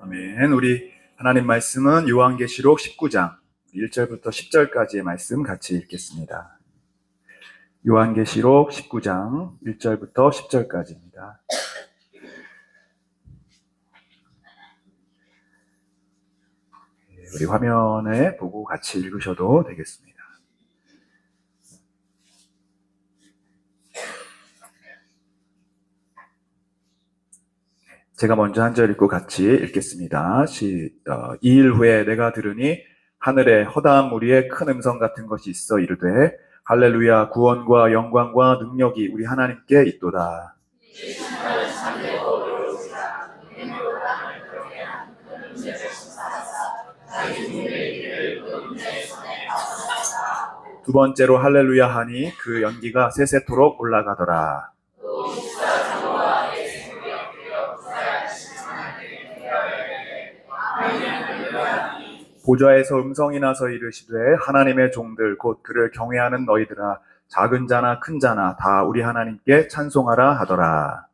아멘. 우리 하나님 말씀은 요한계시록 19장 1절부터 10절까지의 말씀 같이 읽겠습니다. 요한계시록 19장 1절부터 10절까지입니다. 우리 화면에 보고 같이 읽으셔도 되겠습니다. 제가 먼저 한 절 읽고 같이 읽겠습니다. 2일 후에 내가 들으니 하늘에 허다한 무리의 큰 음성 같은 것이 있어 이르되 할렐루야, 구원과 영광과 능력이 우리 하나님께 있도다. 두 번째로 할렐루야 하니 그 연기가 세세토록 올라가더라. 보좌에서 음성이 나서 이르시되 하나님의 종들 곧 그를 경외하는 너희들아, 작은 자나 큰 자나 다 우리 하나님께 찬송하라 하더라.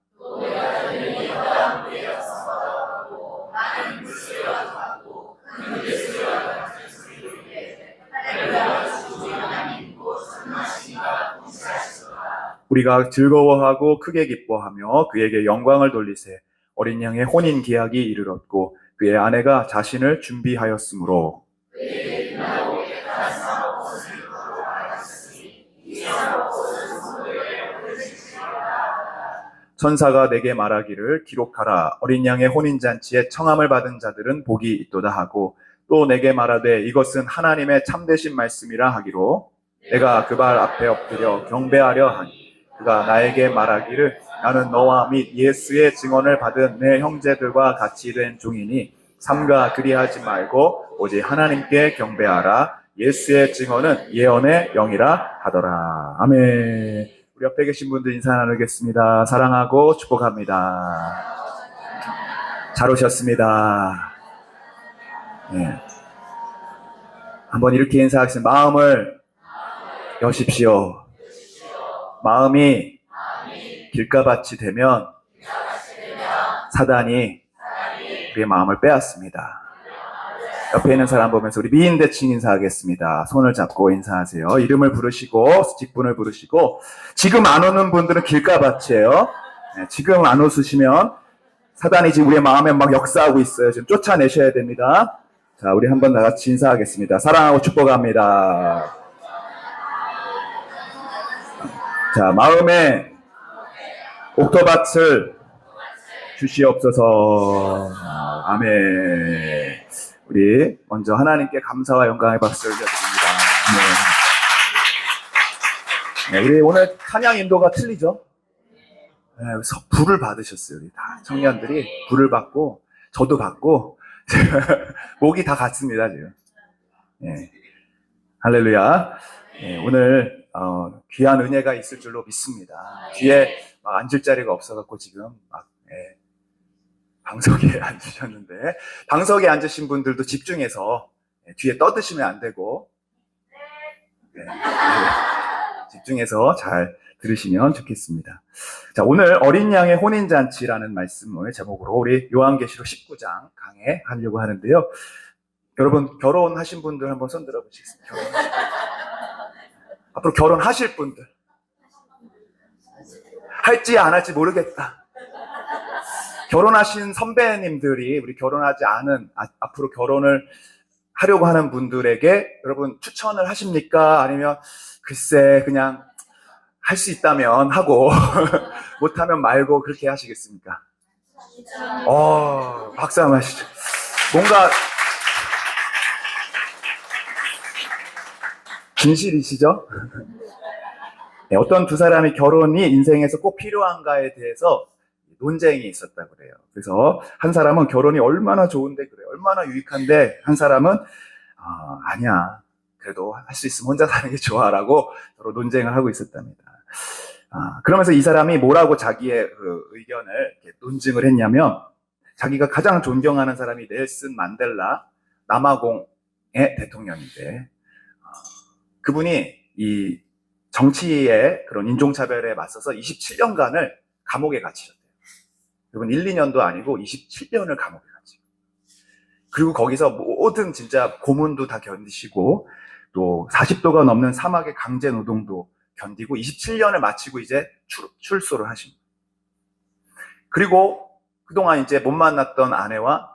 우리가 즐거워하고 크게 기뻐하며 그에게 영광을 돌리세. 어린 양의 혼인 계약이 이르렀고 그의 아내가 자신을 준비하였으므로. 천사가 내게 말하기를 기록하라. 어린 양의 혼인잔치에 청함을 받은 자들은 복이 있도다 하고, 또 내게 말하되 이것은 하나님의 참되신 말씀이라 하기로 내가 그 발 앞에 엎드려 경배하려 하니 그가 나에게 말하기를 나는 너와 및 예수의 증언을 받은 내 형제들과 같이 된 종이니 삼가 그리하지 말고 오직 하나님께 경배하라. 예수의 증언은 예언의 영이라 하더라. 아멘. 우리 옆에 계신 분들 인사 나누겠습니다. 사랑하고 축복합니다. 잘 오셨습니다. 네. 한번 이렇게 인사하겠습니다. 마음을 여십시오. 마음이 길가밭이 되면 사단이 우리의 마음을 빼앗습니다. 옆에 있는 사람 보면서 우리 미인대칭 인사하겠습니다. 손을 잡고 인사하세요. 이름을 부르시고 직분을 부르시고. 지금 안 오는 분들은 길가밭이에요. 네, 지금 안 웃으시면 사단이 지금 우리의 마음에 막 역사하고 있어요. 지금 쫓아내셔야 됩니다. 자, 우리 한번 다 같이 인사하겠습니다. 사랑하고 축복합니다. 자, 마음에 옥토밭을 주시옵소서. 아멘. 우리 먼저 하나님께 감사와 영광의 박수를 드립니다. 네. 네, 우리 오늘 찬양 인도가 틀리죠? 네, 불을 받으셨어요. 우리 다 청년들이 불을 받고 저도 받고 목이 다 같습니다 지금. 네. 할렐루야. 네, 오늘 귀한 은혜가 있을 줄로 믿습니다. 뒤에 막 앉을 자리가 없어갖고 지금 막 방석에 앉으셨는데, 방석에 앉으신 분들도 집중해서 뒤에 떠드시면 안 되고, 집중해서 잘 들으시면 좋겠습니다. 자, 오늘 어린 양의 혼인잔치라는 말씀을 제목으로 우리 요한계시록 19장 강해하려고 하는데요. 여러분, 결혼하신 분들 한번 손 들어보시겠습니다. 앞으로 결혼하실 분들. 할지 안 할지 모르겠다. 결혼하신 선배님들이 우리 결혼하지 않은 앞으로 결혼을 하려고 하는 분들에게 여러분 추천을 하십니까? 아니면 글쎄 그냥 할 수 있다면 하고 못하면 말고 그렇게 하시겠습니까? 박수 한번 하시죠. 뭔가 진실이시죠? 네, 어떤 두 사람이 결혼이 인생에서 꼭 필요한가에 대해서 논쟁이 있었다고 그래요. 그래서 한 사람은 결혼이 얼마나 좋은데 그래, 얼마나 유익한데, 한 사람은 아니야, 그래도 할 수 있으면 혼자 사는 게 좋아라고 서로 논쟁을 하고 있었답니다. 그러면서 이 사람이 뭐라고 자기의 그 의견을 이렇게 논증을 했냐면, 자기가 가장 존경하는 사람이 넬슨 만델라, 남아공의 대통령인데, 그분이 이 정치의 그런 인종차별에 맞서서 27년간을 감옥에 갇히셨대요. 여러분 1, 2년도 아니고 27년을 감옥에 갇히고. 그리고 거기서 모든 진짜 고문도 다 견디시고 또 40도가 넘는 사막의 강제 노동도 견디고 27년을 마치고 이제 출소를 하십니다. 그리고 그동안 이제 못 만났던 아내와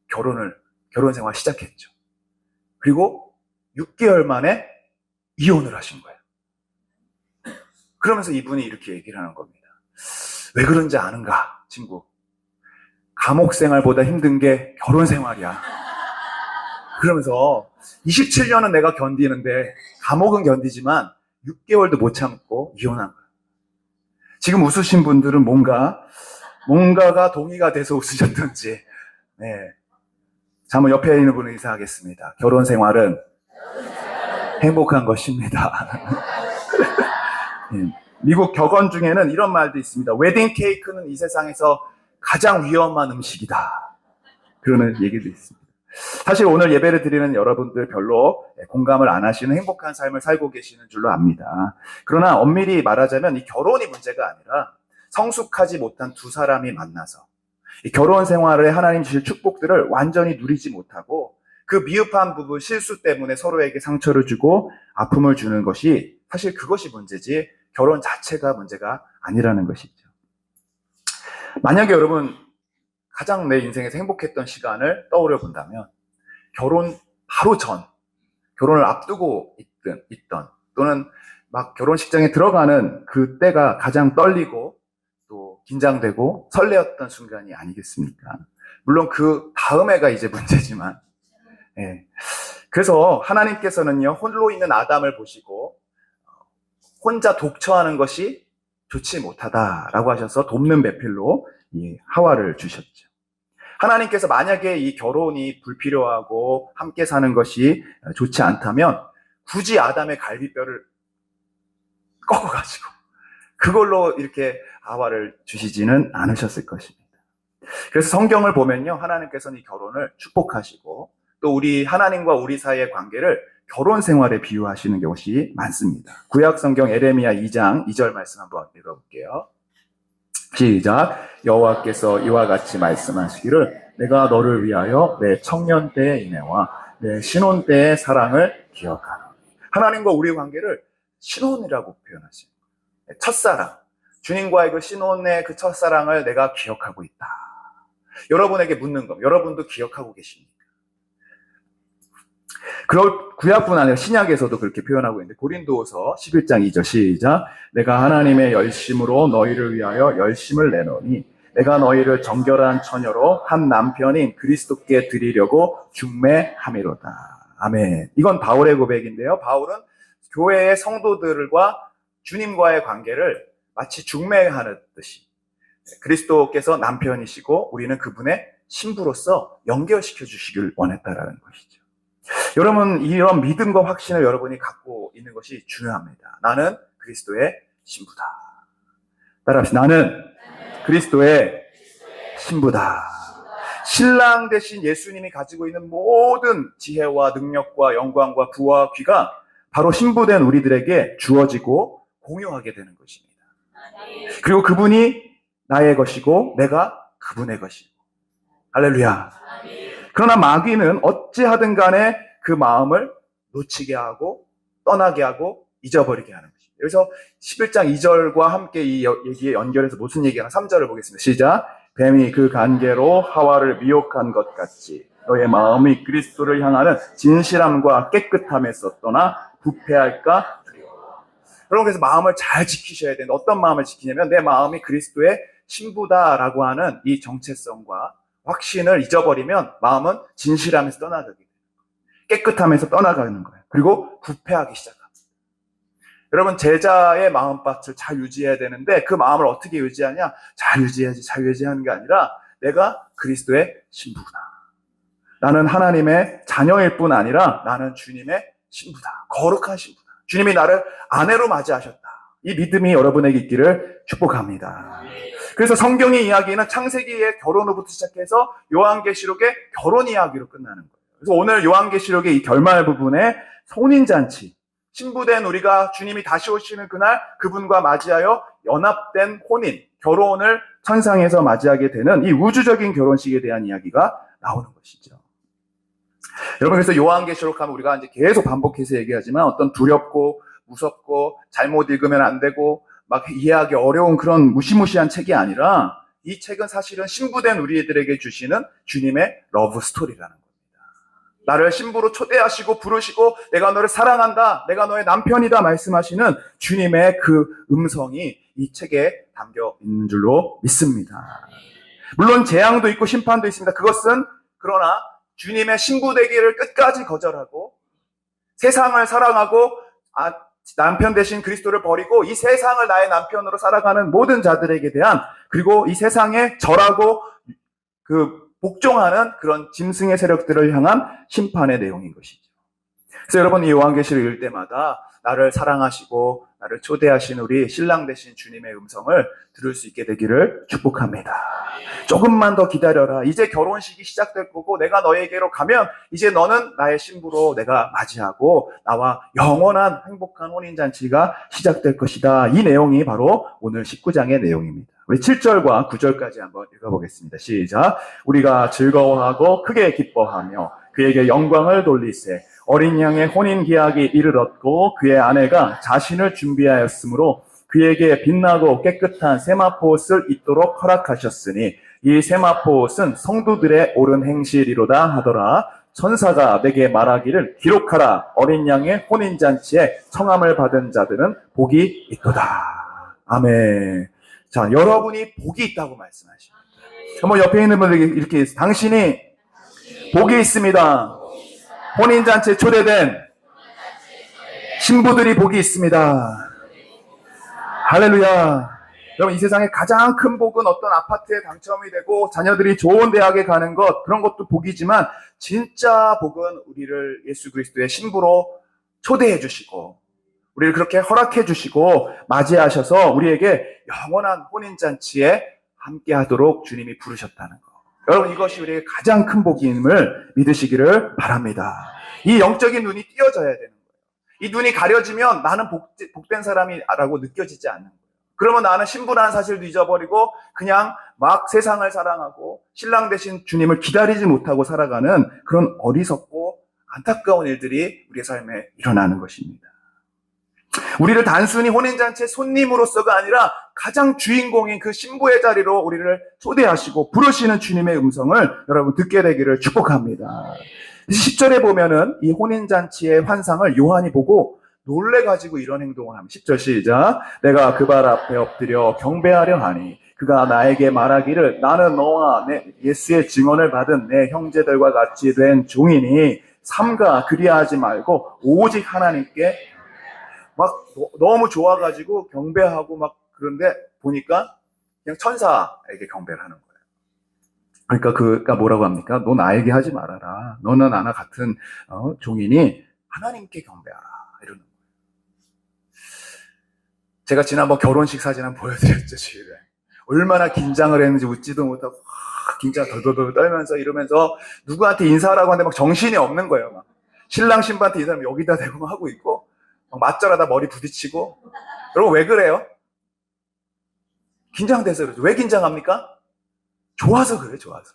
결혼 생활 시작했죠. 그리고 6개월 만에 이혼을 하신 거예요. 그러면서 이분이 이렇게 얘기를 하는 겁니다. 왜 그런지 아는가, 친구? 감옥 생활보다 힘든 게 결혼 생활이야. 그러면서 27년은 내가 견디는데 감옥은 견디지만 6개월도 못 참고 이혼한 거예요. 지금 웃으신 분들은 뭔가가 동의가 돼서 웃으셨던지. 네. 자, 한번 옆에 있는 분을 인사하겠습니다. 결혼 생활은 행복한 것입니다. 네. 미국 격언 중에는 이런 말도 있습니다. 웨딩 케이크는 이 세상에서 가장 위험한 음식이다. 그러는 얘기도 있습니다. 사실 오늘 예배를 드리는 여러분들 별로 공감을 안 하시는 행복한 삶을 살고 계시는 줄로 압니다. 그러나 엄밀히 말하자면 이 결혼이 문제가 아니라 성숙하지 못한 두 사람이 만나서 이 결혼 생활에 하나님 주실 축복들을 완전히 누리지 못하고 그 미흡한 부분 실수 때문에 서로에게 상처를 주고 아픔을 주는 것이 사실 그것이 문제지 결혼 자체가 문제가 아니라는 것이죠. 만약에 여러분 가장 내 인생에서 행복했던 시간을 떠올려 본다면 결혼 바로 전, 결혼을 앞두고 있던 또는 막 결혼식장에 들어가는 그때가 가장 떨리고 또 긴장되고 설레었던 순간이 아니겠습니까? 물론 그 다음 해가 이제 문제지만 예. 그래서 하나님께서는요 홀로 있는 아담을 보시고 혼자 독처하는 것이 좋지 못하다라고 하셔서 돕는 배필로 이 하와를 주셨죠. 하나님께서 만약에 이 결혼이 불필요하고 함께 사는 것이 좋지 않다면 굳이 아담의 갈비뼈를 꺾어가지고 그걸로 이렇게 하와를 주시지는 않으셨을 것입니다. 그래서 성경을 보면요 하나님께서는 이 결혼을 축복하시고 또 우리 하나님과 우리 사이의 관계를 결혼 생활에 비유하시는 것이 많습니다. 구약 성경 에레미야 2장 2절 말씀 한번 읽어볼게요. 시작. 여호와께서 이와 같이 말씀하시기를 내가 너를 위하여 내 청년 때의 인애와 내 신혼 때의 사랑을 기억하라. 하나님과 우리의 관계를 신혼이라고 표현하십니다. 첫사랑. 주님과의 그 신혼의 그 첫사랑을 내가 기억하고 있다. 여러분에게 묻는 겁니다. 여러분도 기억하고 계십니까? 그럴 구약뿐 아니라 신약에서도 그렇게 표현하고 있는데 고린도서 11장 2절 시작. 내가 하나님의 열심으로 너희를 위하여 열심을 내노니 내가 너희를 정결한 처녀로 한 남편인 그리스도께 드리려고 중매함이로다. 아멘. 이건 바울의 고백인데요. 바울은 교회의 성도들과 주님과의 관계를 마치 중매하듯이 그리스도께서 남편이시고 우리는 그분의 신부로서 연결시켜 주시길 원했다라는 것이죠. 여러분 이런 믿음과 확신을 여러분이 갖고 있는 것이 중요합니다. 나는 그리스도의 신부다. 따라합시다. 나는 그리스도의 신부다. 신랑 대신 예수님이 가지고 있는 모든 지혜와 능력과 영광과 부와 귀가 바로 신부된 우리들에게 주어지고 공유하게 되는 것입니다. 그리고 그분이 나의 것이고 내가 그분의 것이고. 할렐루야. 그러나 마귀는 어찌하든 간에 그 마음을 놓치게 하고 떠나게 하고 잊어버리게 하는 것입니다. 여기서 11장 2절과 함께 이 얘기에 연결해서 무슨 얘기하나 3절을 보겠습니다. 시작. 뱀이 그 관계로 하와를 미혹한 것 같이 너의 마음이 그리스도를 향하는 진실함과 깨끗함에서 떠나 부패할까 두려워. 여러분 그래서 마음을 잘 지키셔야 되는데 어떤 마음을 지키냐면 내 마음이 그리스도의 신부다라고 하는 이 정체성과 확신을 잊어버리면 마음은 진실함에서 떠나가게 돼요. 깨끗함에서 떠나가는 거예요. 그리고 부패하기 시작합니다. 여러분 제자의 마음밭을 잘 유지해야 되는데 그 마음을 어떻게 유지하냐? 잘 유지해야지. 잘 유지하는 게 아니라 내가 그리스도의 신부구나. 나는 하나님의 자녀일 뿐 아니라 나는 주님의 신부다. 거룩한 신부다. 주님이 나를 아내로 맞이하셨다. 이 믿음이 여러분에게 있기를 축복합니다. 그래서 성경의 이야기는 창세기의 결혼으로부터 시작해서 요한계시록의 결혼 이야기로 끝나는 거예요. 그래서 오늘 요한계시록의 이 결말 부분에 혼인잔치, 신부된 우리가 주님이 다시 오시는 그날 그분과 맞이하여 연합된 혼인, 결혼을 천상에서 맞이하게 되는 이 우주적인 결혼식에 대한 이야기가 나오는 것이죠. 여러분, 그래서 요한계시록 하면 우리가 이제 계속 반복해서 얘기하지만 어떤 두렵고 무섭고 잘못 읽으면 안 되고 막 이해하기 어려운 그런 무시무시한 책이 아니라 이 책은 사실은 신부된 우리들에게 주시는 주님의 러브 스토리라는 겁니다. 나를 신부로 초대하시고 부르시고 내가 너를 사랑한다, 내가 너의 남편이다 말씀하시는 주님의 그 음성이 이 책에 담겨 있는 줄로 믿습니다. 물론 재앙도 있고 심판도 있습니다. 그것은 그러나 주님의 신부 되기를 끝까지 거절하고 세상을 사랑하고 남편 대신 그리스도를 버리고 이 세상을 나의 남편으로 살아가는 모든 자들에게 대한, 그리고 이 세상에 절하고 복종하는 그런 짐승의 세력들을 향한 심판의 내용인 것이죠. 그래서 여러분, 이 요한계시를 읽을 때마다 나를 사랑하시고 나를 초대하신 우리 신랑 되신 주님의 음성을 들을 수 있게 되기를 축복합니다. 조금만 더 기다려라. 이제 결혼식이 시작될 거고 내가 너에게로 가면 이제 너는 나의 신부로 내가 맞이하고 나와 영원한 행복한 혼인잔치가 시작될 것이다. 이 내용이 바로 오늘 19장의 내용입니다. 우리 7절과 9절까지 한번 읽어보겠습니다. 시작. 우리가 즐거워하고 크게 기뻐하며 그에게 영광을 돌리세. 어린 양의 혼인 기약이 이르렀고 그의 아내가 자신을 준비하였으므로 그에게 빛나고 깨끗한 세마포 옷을 입도록 허락하셨으니 이 세마포 옷은 성도들의 옳은 행실이로다 하더라. 천사가 내게 말하기를 기록하라. 어린 양의 혼인잔치에 청함을 받은 자들은 복이 있도다. 아멘. 자, 여러분이 복이 있다고 말씀하십니다. 한번 옆에 있는 분들에게 이렇게 당신이 복이 있습니다. 혼인잔치에 초대된 신부들이 복이 있습니다. 할렐루야. 여러분, 이 세상에 가장 큰 복은 어떤 아파트에 당첨이 되고 자녀들이 좋은 대학에 가는 것, 그런 것도 복이지만 진짜 복은 우리를 예수 그리스도의 신부로 초대해 주시고 우리를 그렇게 허락해 주시고 맞이하셔서 우리에게 영원한 혼인잔치에 함께 하도록 주님이 부르셨다는 것. 여러분, 이것이 우리에게 가장 큰 복임을 믿으시기를 바랍니다. 이 영적인 눈이 띄어져야 되는 거예요. 이 눈이 가려지면 나는 복된 사람이라고 느껴지지 않는 거예요. 그러면 나는 신부라는 사실도 잊어버리고 그냥 막 세상을 사랑하고 신랑 되신 주님을 기다리지 못하고 살아가는 그런 어리석고 안타까운 일들이 우리의 삶에 일어나는 것입니다. 우리를 단순히 혼인잔치의 손님으로서가 아니라 가장 주인공인 그 신부의 자리로 우리를 초대하시고 부르시는 주님의 음성을 여러분 듣게 되기를 축복합니다. 10절에 보면은 이 혼인잔치의 환상을 요한이 보고 놀래가지고 이런 행동을 합니다. 10절 시작. 내가 그 발 앞에 엎드려 경배하려 하니 그가 나에게 말하기를 나는 너와 내 예수의 증언을 받은 내 형제들과 같이 된 종이니 삼가 그리하지 말고 오직 하나님께, 막 너무 좋아가지고 경배하고 막 그런데 보니까 그냥 천사에게 경배를 하는 거예요. 그러니까 그가 뭐라고 합니까? 너 나에게 하지 말아라. 너는 나나 같은 종이니 하나님께 경배하라. 이러는 거예요. 제가 지난번 결혼식 사진 한번 보여드렸죠, 주일에. 얼마나 긴장을 했는지 웃지도 못하고 긴장 덜덜덜 떨면서 이러면서 누구한테 인사하라고 하는데 막 정신이 없는 거예요. 막 신랑 신부한테 인사하면 여기다 대고 막 하고 있고 막 맞절하다 머리 부딪히고. 여러분, 왜 그래요? 긴장돼서 그러죠. 왜 긴장합니까? 좋아서 그래, 좋아서.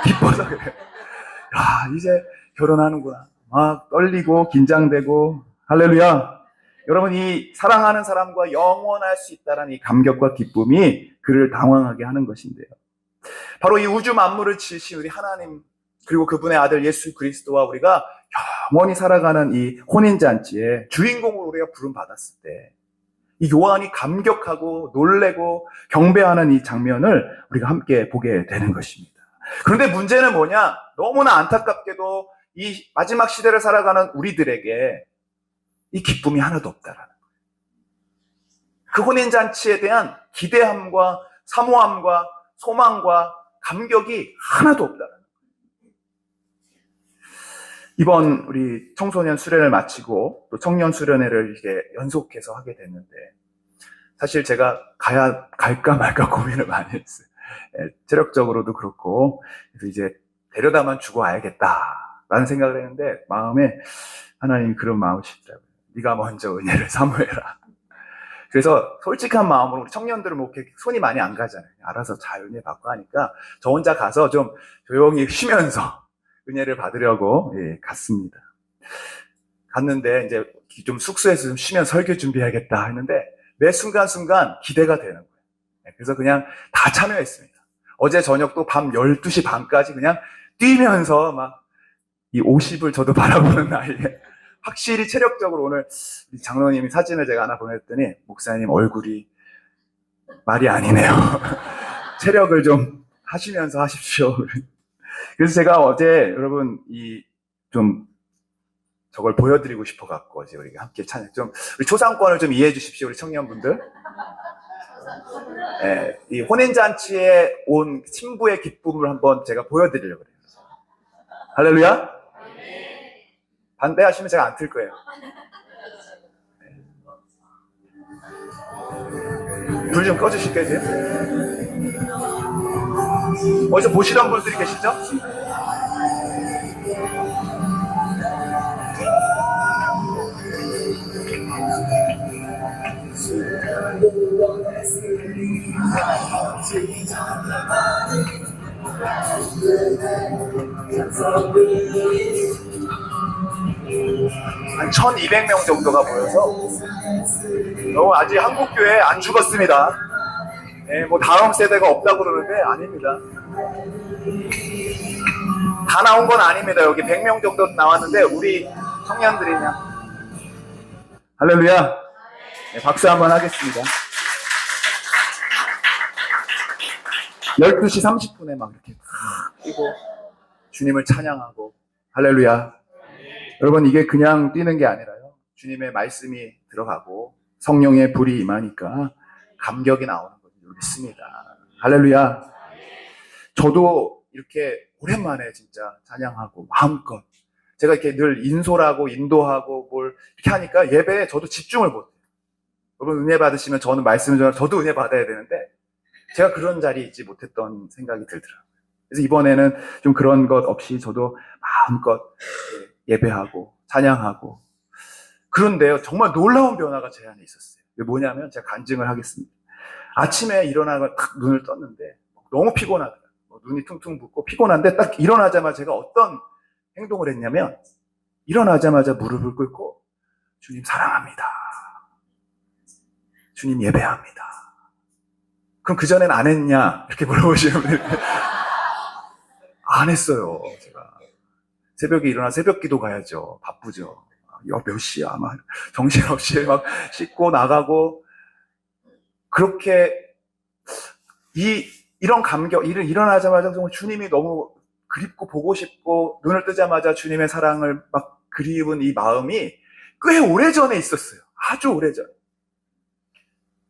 기뻐서 그래. 야, 이제 결혼하는구나. 막 떨리고 긴장되고. 할렐루야. 여러분, 이 사랑하는 사람과 영원할 수 있다는 이 감격과 기쁨이 그를 당황하게 하는 것인데요. 바로 이 우주 만물을 지으신 우리 하나님, 그리고 그분의 아들 예수 그리스도와 우리가 영원히 살아가는 이 혼인잔치에 주인공으로 우리가 부름받았을 때 이 요한이 감격하고 놀래고 경배하는 이 장면을 우리가 함께 보게 되는 것입니다. 그런데 문제는 뭐냐? 너무나 안타깝게도 이 마지막 시대를 살아가는 우리들에게 이 기쁨이 하나도 없다라는 거예요. 그 혼인잔치에 대한 기대함과 사모함과 소망과 감격이 하나도 없다라는 거예요. 이번 우리 청소년 수련을 마치고 또 청년 수련회를 이제 연속해서 하게 됐는데 사실 제가 갈까 말까 고민을 많이 했어요. 체력적으로도 그렇고 그래서 이제 데려다만 주고 와야겠다라는 생각을 했는데 마음에 하나님 그런 마음이시더라고요. 네가 먼저 은혜를 사모해라. 그래서 솔직한 마음으로 우리 청년들은 뭐 이렇게 손이 많이 안 가잖아요. 알아서 잘 은혜 받고 하니까 저 혼자 가서 좀 조용히 쉬면서 은혜를 받으려고 갔습니다. 갔는데 이제 좀 숙소에서 좀 쉬면 설교 준비해야겠다 했는데 매 순간순간 기대가 되는 거예요. 그래서 그냥 다 참여했습니다. 어제 저녁도 밤 12시 반까지 그냥 뛰면서 막 이 50을 저도 바라보는 나이에 확실히 체력적으로 오늘 장로님이 사진을 제가 하나 보냈더니 목사님 얼굴이 말이 아니네요. 체력을 좀 하시면서 하십시오. 그래서 제가 어제 여러분 좀 저걸 보여드리고 싶어갖고 어제 우리가 함께 찬양 우리 초상권을 좀 이해해 주십시오, 우리 청년분들. 네, 이 혼인잔치에 온 신부의 기쁨을 한번 제가 보여드리려고 그래요. 할렐루야? 반대하시면 제가 안 틀 거예요. 불 좀 꺼주실게요. 어디서 보시던 분들이 계시죠? 한 1200명 정도가 모여서 아직 한국교회 안 죽었습니다. 네, 뭐 다음 세대가 없다고 그러는데 아닙니다. 다 나온 건 아닙니다. 여기 100명 정도 나왔는데 우리 청년들이 그냥 할렐루야. 네, 박수 한번 하겠습니다. 12시 30분에 막 이렇게 뛰고 주님을 찬양하고 할렐루야. 여러분 이게 그냥 뛰는 게 아니라요. 주님의 말씀이 들어가고 성령의 불이 임하니까 감격이 나오는 걸 믿습니다. 할렐루야. 저도 이렇게 오랜만에 진짜 찬양하고 마음껏 제가 이렇게 늘 인솔하고 인도하고 뭘 이렇게 하니까 예배에 저도 집중을 못해요. 여러분 은혜 받으시면 저는 말씀을 전하고 저도 은혜 받아야 되는데 제가 그런 자리에 있지 못했던 생각이 들더라고요. 그래서 이번에는 좀 그런 것 없이 저도 마음껏 예배하고 찬양하고 그런데요 정말 놀라운 변화가 제 안에 있었어요. 뭐냐면 제가 간증을 하겠습니다. 아침에 일어나서 딱 눈을 떴는데 너무 피곤하더라고요. 눈이 퉁퉁 붓고 피곤한데 딱 일어나자마자 제가 어떤 행동을 했냐면 일어나자마자 무릎을 꿇고 주님 사랑합니다. 주님 예배합니다. 그럼 그전엔 안 했냐? 이렇게 물어보시면 안 했어요. 제가 새벽에 일어나 새벽 기도 가야죠. 바쁘죠. 몇 시야? 막 정신없이 막 씻고 나가고 그렇게 이런 감격, 일어나자마자 정말 주님이 너무 그립고 보고 싶고 눈을 뜨자마자 주님의 사랑을 막 그리운 이 마음이 꽤 오래전에 있었어요. 아주 오래전.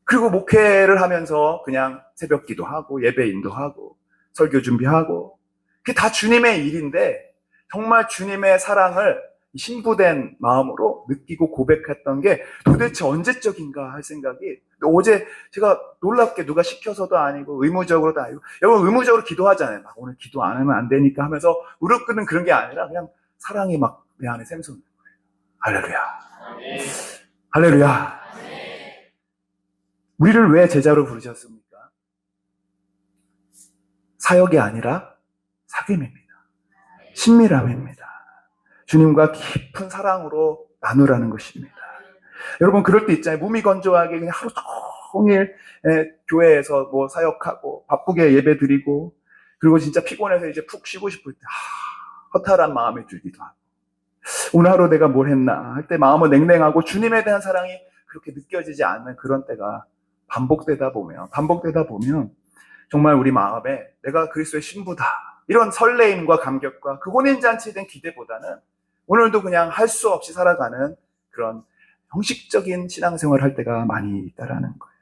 그리고 목회를 하면서 그냥 새벽 기도하고 예배 인도하고 설교 준비하고 그게 다 주님의 일인데 정말 주님의 사랑을 신부된 마음으로 느끼고 고백했던 게 도대체 언제적인가 할 생각이 어제 제가 놀랍게 누가 시켜서도 아니고 의무적으로도 아니고 여러분 의무적으로 기도하잖아요. 막 오늘 기도 안 하면 안 되니까 하면서 무릎 꿇는 그런 게 아니라 그냥 사랑이 막 내 안에 샘솟는 거예요. 할렐루야. 할렐루야. 우리를 왜 제자로 부르셨습니까? 사역이 아니라 사귐입니다. 친밀함입니다. 주님과 깊은 사랑으로 나누라는 것입니다. 여러분 그럴 때 있잖아요. 몸이 건조하게 그냥 하루 종일 교회에서 뭐 사역하고 바쁘게 예배 드리고 그리고 진짜 피곤해서 이제 푹 쉬고 싶을 때 허탈한 마음이 들기도 하고 오늘 하루 내가 뭘 했나 할 때 마음은 냉랭하고 주님에 대한 사랑이 그렇게 느껴지지 않는 그런 때가 반복되다 보면 정말 우리 마음에 내가 그리스도의 신부다 이런 설레임과 감격과 그 혼인잔치에 대한 기대보다는 오늘도 그냥 할 수 없이 살아가는 그런 형식적인 신앙생활을 할 때가 많이 있다라는 거예요.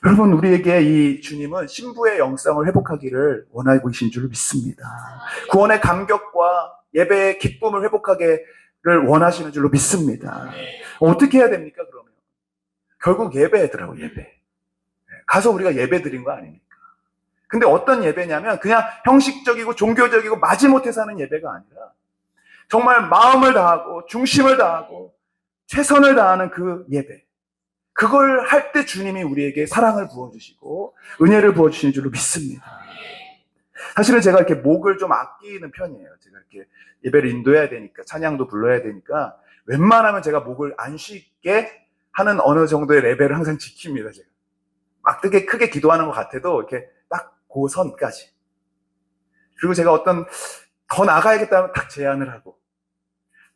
여러분 우리에게 이 주님은 신부의 영성을 회복하기를 원하고 계신 줄 믿습니다. 구원의 감격과 예배의 기쁨을 회복하기를 원하시는 줄로 믿습니다. 어떻게 해야 됩니까 그러면? 결국 예배더라고요. 예배. 가서 우리가 예배 드린 거 아닙니까? 근데 어떤 예배냐면 그냥 형식적이고 종교적이고 마지못해 사는 예배가 아니라 정말 마음을 다하고 중심을 다하고 최선을 다하는 그 예배. 그걸 할 때 주님이 우리에게 사랑을 부어주시고 은혜를 부어주시는 줄로 믿습니다. 사실은 제가 이렇게 목을 좀 아끼는 편이에요. 제가 이렇게 예배를 인도해야 되니까, 찬양도 불러야 되니까, 웬만하면 제가 목을 안 쉬게 하는 어느 정도의 레벨을 항상 지킵니다, 제가. 막 되게 크게 기도하는 것 같아도, 이렇게 딱 그 선까지. 그리고 제가 어떤, 더 나가야겠다면 딱 제안을 하고.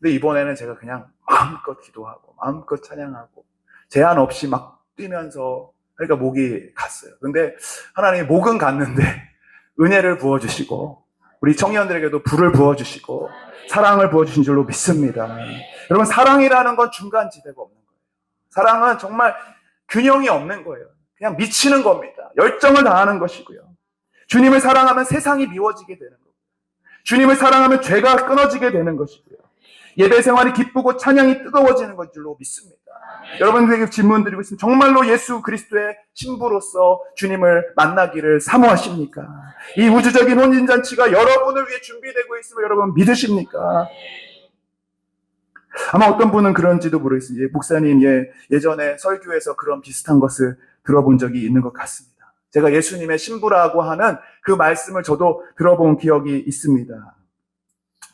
근데 이번에는 제가 그냥 마음껏 기도하고, 마음껏 찬양하고, 제한 없이 막 뛰면서, 그러니까 목이 갔어요. 근데 하나님이 목은 갔는데, 은혜를 부어주시고, 우리 청년들에게도 불을 부어주시고, 사랑을 부어주신 줄로 믿습니다. 여러분, 사랑이라는 건 중간지대가 없는 거예요. 사랑은 정말 균형이 없는 거예요. 그냥 미치는 겁니다. 열정을 다하는 것이고요. 주님을 사랑하면 세상이 미워지게 되는 거고요. 주님을 사랑하면 죄가 끊어지게 되는 것이고요. 예배 생활이 기쁘고 찬양이 뜨거워지는 것 줄로 믿습니다. 여러분들에게 질문 드리고 있습니다. 정말로 예수 그리스도의 신부로서 주님을 만나기를 사모하십니까? 이 우주적인 혼인잔치가 여러분을 위해 준비되고 있음을 여러분 믿으십니까? 아마 어떤 분은 그런지도 모르겠습니다. 목사님, 예전에 설교에서 그런 비슷한 것을 들어본 적이 있는 것 같습니다. 제가 예수님의 신부라고 하는 그 말씀을 저도 들어본 기억이 있습니다.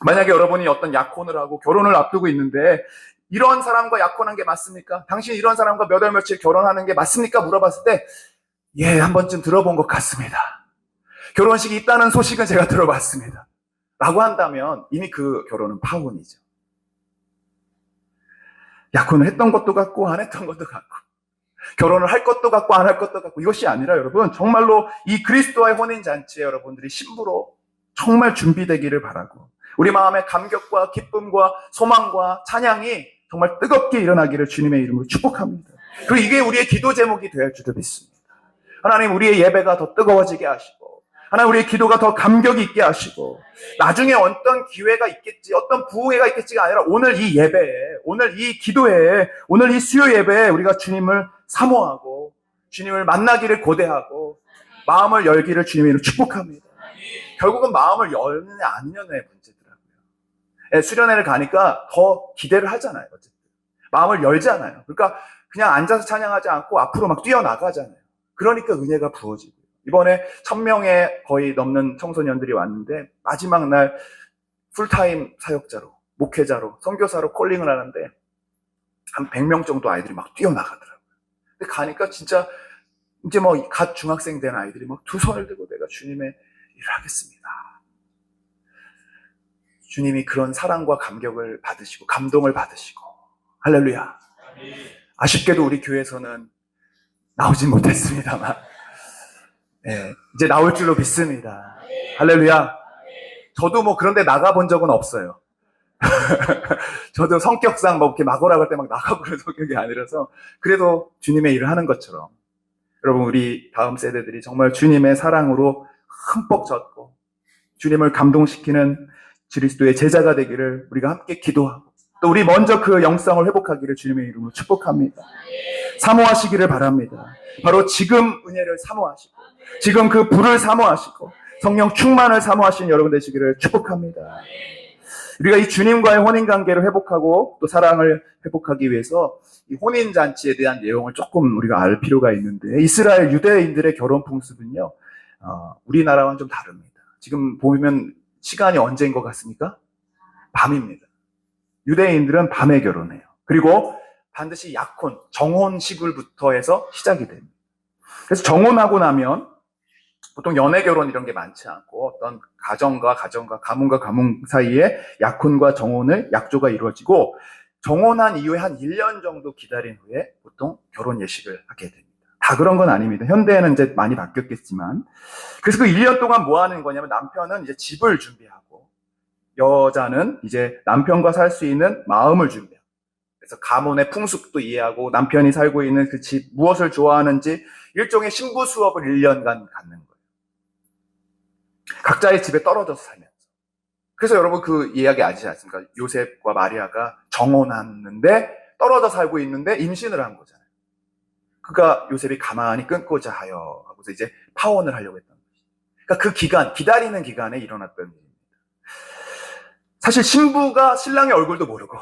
만약에 여러분이 어떤 약혼을 하고 결혼을 앞두고 있는데 이런 사람과 약혼한 게 맞습니까? 당신 이런 사람과 몇 월 며칠 결혼하는 게 맞습니까? 물어봤을 때 예, 한 번쯤 들어본 것 같습니다. 결혼식이 있다는 소식은 제가 들어봤습니다. 라고 한다면 이미 그 결혼은 파혼이죠. 약혼을 했던 것도 같고 안 했던 것도 같고 결혼을 할 것도 같고 안 할 것도 같고 이것이 아니라 여러분 정말로 이 그리스도와의 혼인잔치에 여러분들이 신부로 정말 준비되기를 바라고 우리 마음의 감격과 기쁨과 소망과 찬양이 정말 뜨겁게 일어나기를 주님의 이름으로 축복합니다. 그리고 이게 우리의 기도 제목이 되어 줄도 믿습니다. 하나님 우리의 예배가 더 뜨거워지게 하시고 하나님 우리의 기도가 더 감격이 있게 하시고 나중에 어떤 기회가 있겠지 어떤 부흥회가 있겠지가 아니라 오늘 이 예배에 오늘 이 기도회에 오늘 이 수요 예배에 우리가 주님을 사모하고 주님을 만나기를 고대하고 마음을 열기를 주님의 이름으로 축복합니다. 결국은 마음을 열느냐 안 열느냐의 문제더라고요. 수련회를 가니까 더 기대를 하잖아요. 어쨌든 마음을 열잖아요. 그러니까 그냥 앉아서 찬양하지 않고 앞으로 막 뛰어나가잖아요. 그러니까 은혜가 부어지고 이번에 1000명에 거의 넘는 청소년들이 왔는데 마지막 날 풀타임 사역자로 목회자로 선교사로 콜링을 하는데 한 100명 정도 아이들이 막 뛰어나가더라고요. 근데 가니까 진짜 이제 뭐 갓 중학생 된 아이들이 막 두 손을 들고 내가 주님의 일을 하겠습니다. 주님이 그런 사랑과 감격을 받으시고 감동을 받으시고 할렐루야. 아쉽게도 우리 교회에서는 나오진 못했습니다만 네, 이제 나올 줄로 믿습니다. 할렐루야. 저도 뭐 그런데 나가본 적은 없어요. 저도 성격상 뭐 이렇게 막 오라고 할 때 막 나가고 그런 성격이 아니라서 그래도 주님의 일을 하는 것처럼 여러분 우리 다음 세대들이 정말 주님의 사랑으로 흠뻑 젖고 주님을 감동시키는 그리스도의 제자가 되기를 우리가 함께 기도하고 또 우리 먼저 그 영성을 회복하기를 주님의 이름으로 축복합니다. 사모하시기를 바랍니다. 바로 지금 은혜를 사모하시고 지금 그 불을 사모하시고 성령 충만을 사모하시는 여러분 되시기를 축복합니다. 우리가 이 주님과의 혼인관계를 회복하고 또 사랑을 회복하기 위해서 이 혼인잔치에 대한 내용을 조금 우리가 알 필요가 있는데 이스라엘 유대인들의 결혼 풍습은요 우리나라와는 좀 다릅니다. 지금 보면 시간이 언제인 것 같습니까? 밤입니다. 유대인들은 밤에 결혼해요. 그리고 반드시 약혼, 정혼식을부터 해서 시작이 됩니다. 그래서 정혼하고 나면 보통 연애 결혼 이런 게 많지 않고 어떤 가정과 가문과 가문 사이에 약혼과 정혼을 약조가 이루어지고 정혼한 이후에 한 1년 정도 기다린 후에 보통 결혼 예식을 하게 됩니다. 다 그런 건 아닙니다. 현대에는 이제 많이 바뀌었겠지만 그래서 그 1년 동안 뭐 하는 거냐면 남편은 이제 집을 준비하고 여자는 이제 남편과 살 수 있는 마음을 준비하고 그래서 가문의 풍습도 이해하고 남편이 살고 있는 그 집 무엇을 좋아하는지 일종의 신부 수업을 1년간 갖는 거예요. 각자의 집에 떨어져서 살면서. 그래서 여러분 그 이야기 아시지 않습니까? 요셉과 마리아가 정혼했는데 떨어져 살고 있는데 임신을 한 거잖아요. 그러니까 요셉이 가만히 끊고자 하여 하고서 이제 파혼을 하려고 했던 거죠. 그러니까 그 기간, 기다리는 기간에 일어났던 일입니다. 사실 신부가 신랑의 얼굴도 모르고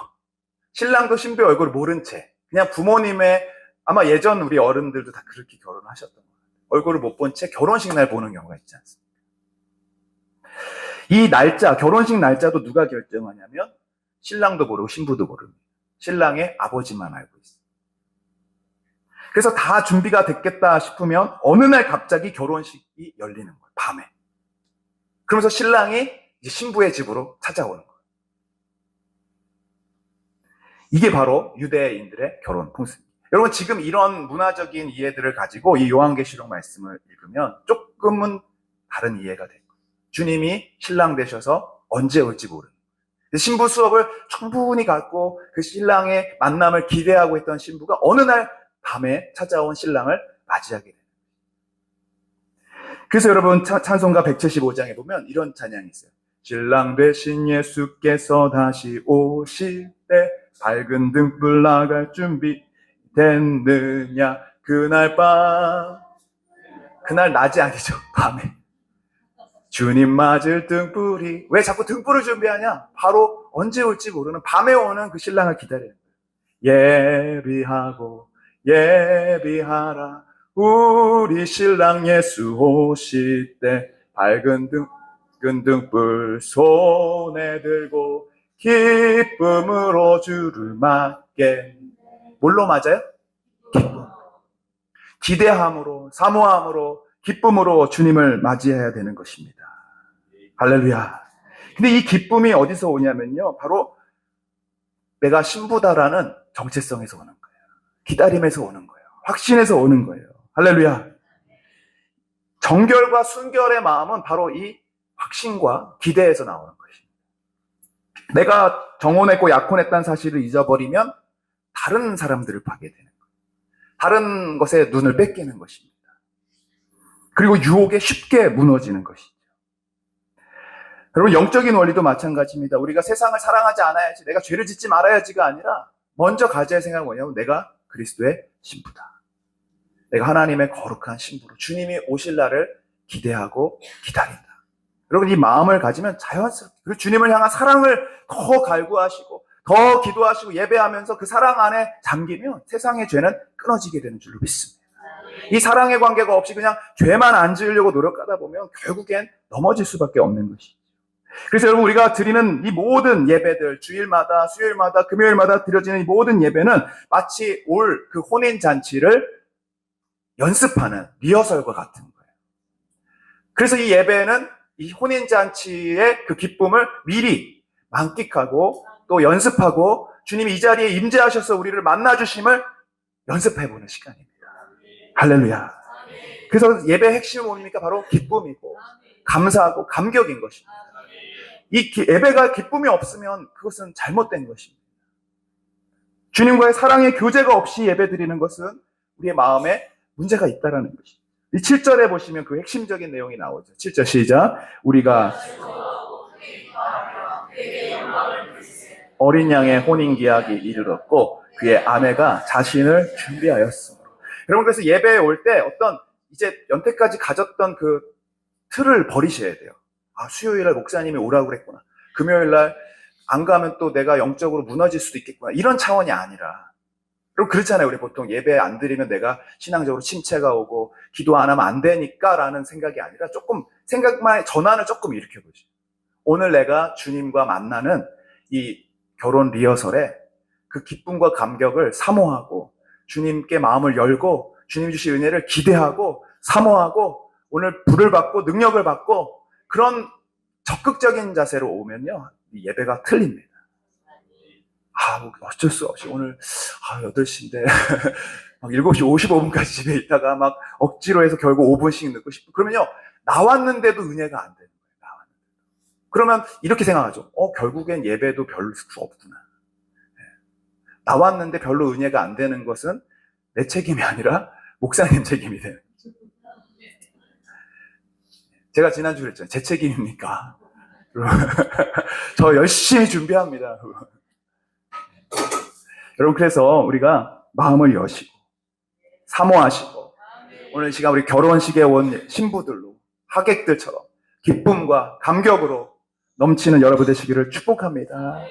신랑도 신부의 얼굴을 모른 채 그냥 부모님의 아마 예전 우리 어른들도 다 그렇게 결혼하셨던 거예요. 얼굴을 못 본 채 결혼식 날 보는 경우가 있지 않습니까? 이 날짜, 결혼식 날짜도 누가 결정하냐면 신랑도 모르고 신부도 모릅니다. 신랑의 아버지만 알고 있어요. 그래서 다 준비가 됐겠다 싶으면 어느 날 갑자기 결혼식이 열리는 거예요. 밤에. 그러면서 신랑이 이제 신부의 집으로 찾아오는 거예요. 이게 바로 유대인들의 결혼 풍습입니다. 여러분, 지금 이런 문화적인 이해들을 가지고 이 요한계시록 말씀을 읽으면 조금은 다른 이해가 돼요. 주님이 신랑 되셔서 언제 올지 모르는 거예요. 신부 수업을 충분히 갖고 그 신랑의 만남을 기대하고 있던 신부가 어느 날 밤에 찾아온 신랑을 맞이하게 돼요. 그래서 여러분, 찬송가 175장에 보면 이런 찬양이 있어요. 신랑 되신 예수께서 다시 오실 때 밝은 등불 나갈 준비 됐느냐. 그날 밤, 그날 낮이 아니죠, 밤에 주님 맞을 등불이. 왜 자꾸 등불을 준비하냐? 바로 언제 올지 모르는 밤에 오는 그 신랑을 기다리는 거예요. 예비하고 예비하라, 우리 신랑 예수 오실 때 밝은 등불 손에 들고 기쁨으로 주를 맞게. 뭘로 맞아요? 기쁨. 기대함으로, 사모함으로, 기쁨으로 주님을 맞이해야 되는 것입니다. 할렐루야. 근데 이 기쁨이 어디서 오냐면요, 바로 내가 신부다라는 정체성에서 오는 거예요. 기다림에서 오는 거예요. 확신에서 오는 거예요. 할렐루야. 정결과 순결의 마음은 바로 이 확신과 기대에서 나오는 것입니다. 내가 정혼했고 약혼했다는 사실을 잊어버리면 다른 사람들을 봐게 되는 거예요. 다른 것에 눈을 뺏기는 것입니다. 그리고 유혹에 쉽게 무너지는 것이죠. 여러분, 영적인 원리도 마찬가지입니다. 우리가 세상을 사랑하지 않아야지, 내가 죄를 짓지 말아야지가 아니라 먼저 가져야 생각은 뭐냐면 내가 그리스도의 신부다. 내가 하나님의 거룩한 신부로 주님이 오실 날을 기대하고 기다린다. 여러분, 이 마음을 가지면 자연스럽게, 그리고 주님을 향한 사랑을 더 갈구하시고 더 기도하시고 예배하면서 그 사랑 안에 잠기면 세상의 죄는 끊어지게 되는 줄로 믿습니다. 이 사랑의 관계가 없이 그냥 죄만 안 지으려고 노력하다 보면 결국엔 넘어질 수밖에 없는 것이죠. 그래서 여러분, 우리가 드리는 이 모든 예배들, 주일마다, 수요일마다, 금요일마다 드려지는 이 모든 예배는 마치 올 그 혼인잔치를 연습하는 리허설과 같은 거예요. 그래서 이 예배는 이 혼인잔치의 그 기쁨을 미리 만끽하고 또 연습하고 주님이 이 자리에 임재하셔서 우리를 만나주심을 연습해보는 시간입니다. 할렐루야. 그래서 예배의 핵심은 뭡니까? 바로 기쁨이고 감사하고 감격인 것입니다. 이 예배가 기쁨이 없으면 그것은 잘못된 것입니다. 주님과의 사랑의 교제가 없이 예배드리는 것은 우리의 마음에 문제가 있다는 것입니다. 이 7절에 보시면 그 핵심적인 내용이 나오죠. 7절 시작. 우리가 어린 양의 혼인기약이 이르렀고 그의 아내가 자신을 준비하였으므로. 여러분, 그래서 예배에 올 때 어떤 이제 연태까지 가졌던 그 틀을 버리셔야 돼요. 아, 수요일날 목사님이 오라고 그랬구나. 금요일날 안 가면 또 내가 영적으로 무너질 수도 있겠구나. 이런 차원이 아니라. 그럼 그렇잖아요. 우리 보통 예배 안 드리면 내가 신앙적으로 침체가 오고 기도 안 하면 안 되니까 라는 생각이 아니라 조금 생각만, 전환을 조금 일으켜보죠. 오늘 내가 주님과 만나는 이 결혼 리허설에 그 기쁨과 감격을 사모하고 주님께 마음을 열고 주님 주신 은혜를 기대하고 사모하고 오늘 불을 받고 능력을 받고 그런 적극적인 자세로 오면요, 이 예배가 틀립니다. 아, 어쩔 수 없이 오늘 8시인데 막 7시 55분까지 집에 있다가 막 억지로 해서 결국 5분씩 늦고 싶고 그러면요, 나왔는데도 은혜가 안 되는 거예요. 나왔는데. 그러면 이렇게 생각하죠. 결국엔 예배도 별로 수 없구나. 나왔는데 별로 은혜가 안 되는 것은 내 책임이 아니라 목사님 책임이 되는 거죠. 제가 지난주에 그랬잖아요. 제 책임입니까? 저 열심히 준비합니다. 여러분, 그래서 우리가 마음을 여시고 사모하시고 오늘 시간 우리 결혼식에 온 신부들로 하객들처럼 기쁨과 감격으로 넘치는 여러분 되시기를 축복합니다.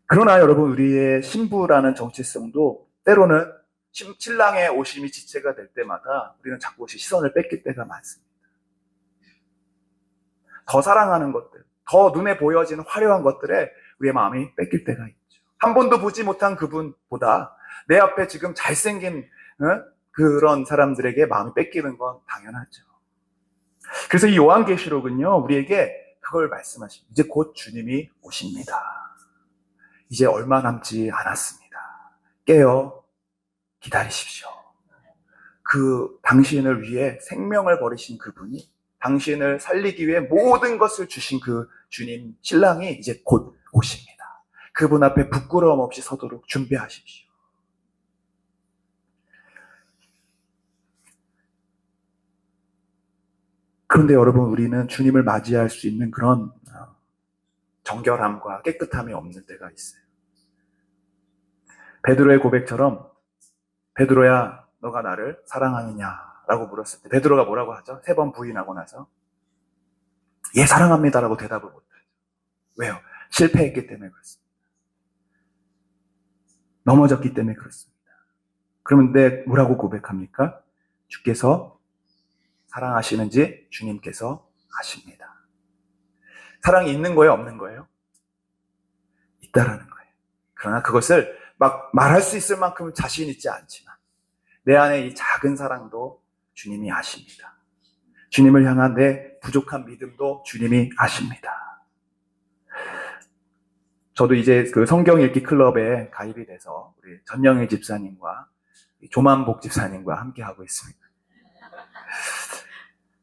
그러나 여러분, 우리의 신부라는 정체성도 때로는 신랑의 오심이 지체가 될 때마다 우리는 자꾸 시선을 뺏길 때가 많습니다. 더 사랑하는 것들, 더 눈에 보여지는 화려한 것들에 우리의 마음이 뺏길 때가 있죠. 한 번도 보지 못한 그분보다 내 앞에 지금 잘생긴 그런 사람들에게 마음이 뺏기는 건 당연하죠. 그래서 이 요한계시록은요, 우리에게 그걸 말씀하십니다. 이제 곧 주님이 오십니다. 이제 얼마 남지 않았습니다. 깨어 기다리십시오. 그 당신을 위해 생명을 버리신 그분이, 당신을 살리기 위해 모든 것을 주신 그 주님, 신랑이 이제 곧 오십니다. 그분 앞에 부끄러움 없이 서도록 준비하십시오. 그런데 여러분, 우리는 주님을 맞이할 수 있는 그런 정결함과 깨끗함이 없는 때가 있어요. 베드로의 고백처럼, 베드로야, 너가 나를 사랑하느냐? 라고 물었을 때 베드로가 뭐라고 하죠? 3번 부인하고 나서 예, 사랑합니다라고 대답을 못해요. 왜요? 실패했기 때문에 그렇습니다. 넘어졌기 때문에 그렇습니다. 그런데 뭐라고 고백합니까? 주께서 사랑하시는지 주님께서 아십니다. 사랑이 있는 거예요? 없는 거예요? 있다라는 거예요. 그러나 그것을 막 말할 수 있을 만큼 자신 있지 않지만 내 안에 이 작은 사랑도 주님이 아십니다. 주님을 향한 내 부족한 믿음도 주님이 아십니다. 저도 이제 그 성경 읽기 클럽에 가입이 돼서 우리 전영희 집사님과 조만복 집사님과 함께 하고 있습니다.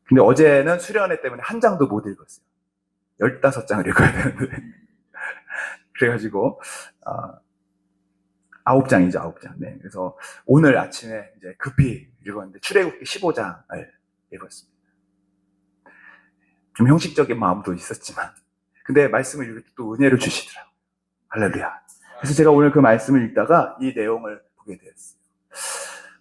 근데 어제는 수련회 때문에 한 장도 못 읽었어요. 15장을 읽어야 되는데. 그래가지고, 9장이죠, 9장. 네. 그래서 오늘 아침에 이제 급히 읽었는데, 출애굽기 15장을 읽었습니다. 좀 형식적인 마음도 있었지만, 근데 말씀을 읽을 때 또 은혜를 주시더라고요. 할렐루야. 그래서 제가 오늘 그 말씀을 읽다가 이 내용을 보게 되었어요.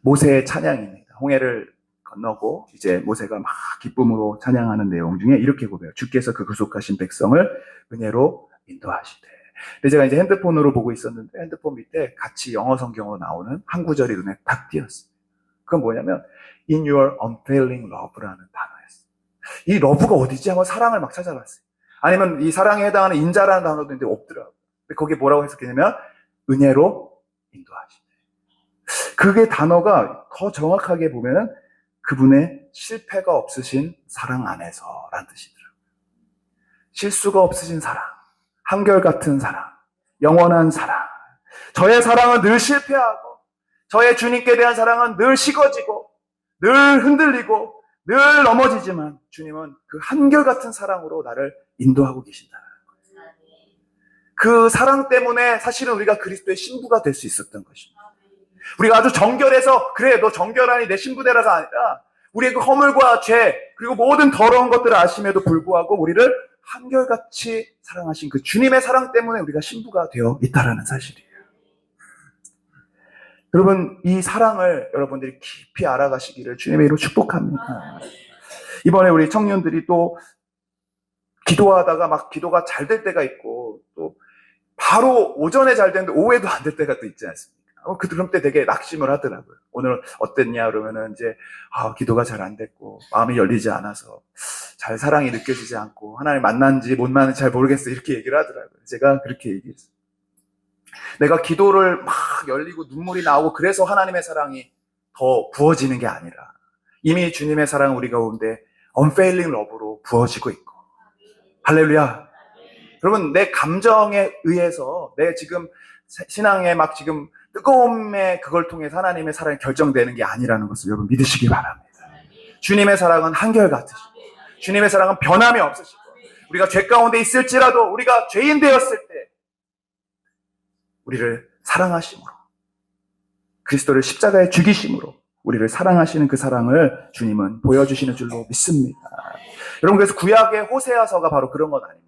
모세의 찬양입니다. 홍해를 건너고 이제 모세가 막 기쁨으로 찬양하는 내용 중에 이렇게 고백해요. 주께서 그 구속하신 백성을 은혜로 인도하시되. 근데 제가 이제 핸드폰으로 보고 있었는데 핸드폰 밑에 같이 영어 성경으로 나오는 한 구절이 눈에 딱 띄었어요. 그건 뭐냐면 In your unfailing love라는 단어였어요. 이 러브가 어디지? 한번 사랑을 막 찾아봤어요. 아니면 이 사랑에 해당하는 인자라는 단어도 있는데 없더라고요. 근데 거기에 뭐라고 해석했냐면 은혜로 인도하시되. 그게 단어가 더 정확하게 보면은 그분의 실패가 없으신 사랑 안에서라는 뜻이더라고요. 실수가 없으신 사랑, 한결같은 사랑, 영원한 사랑. 저의 사랑은 늘 실패하고 저의 주님께 대한 사랑은 늘 식어지고 늘 흔들리고 늘 넘어지지만 주님은 그 한결같은 사랑으로 나를 인도하고 계신다는 거예요. 그 사랑 때문에 사실은 우리가 그리스도의 신부가 될 수 있었던 것입니다. 우리가 아주 정결해서 그래 너 정결하니 내 신부되라가 아니라 우리의 그 허물과 죄 그리고 모든 더러운 것들을 아심에도 불구하고 우리를 한결같이 사랑하신 그 주님의 사랑 때문에 우리가 신부가 되어 있다라는 사실이에요. 여러분 이 사랑을 여러분들이 깊이 알아가시기를 주님의 이름으로 축복합니다. 이번에 우리 청년들이 또 기도하다가 막 기도가 잘 될 때가 있고 또 바로 오전에 잘 되는데 오후에도 안 될 때가 또 있지 않습니까? 그럼 때 되게 낙심을 하더라고요. 오늘 어땠냐 그러면은 이제 기도가 잘 안 됐고 마음이 열리지 않아서 잘 사랑이 느껴지지 않고 하나님 만난지 못 만난지 잘 모르겠어 이렇게 얘기를 하더라고요. 제가 그렇게 얘기했어요. 내가 기도를 막 열리고 눈물이 나오고 그래서 하나님의 사랑이 더 부어지는 게 아니라 이미 주님의 사랑 우리 가운데 unfailing love로 부어지고 있고 할렐루야. 여러분 내 감정에 의해서 내 지금 신앙에 막 지금 뜨거움에 그걸 통해서 하나님의 사랑이 결정되는 게 아니라는 것을 여러분 믿으시기 바랍니다. 주님의 사랑은 한결같으시고 주님의 사랑은 변함이 없으시고 우리가 죄 가운데 있을지라도 우리가 죄인 되었을 때 우리를 사랑하심으로 그리스도를 십자가에 죽이심으로 우리를 사랑하시는 그 사랑을 주님은 보여주시는 줄로 믿습니다. 여러분 그래서 구약의 호세아서가 바로 그런 것 아닙니까?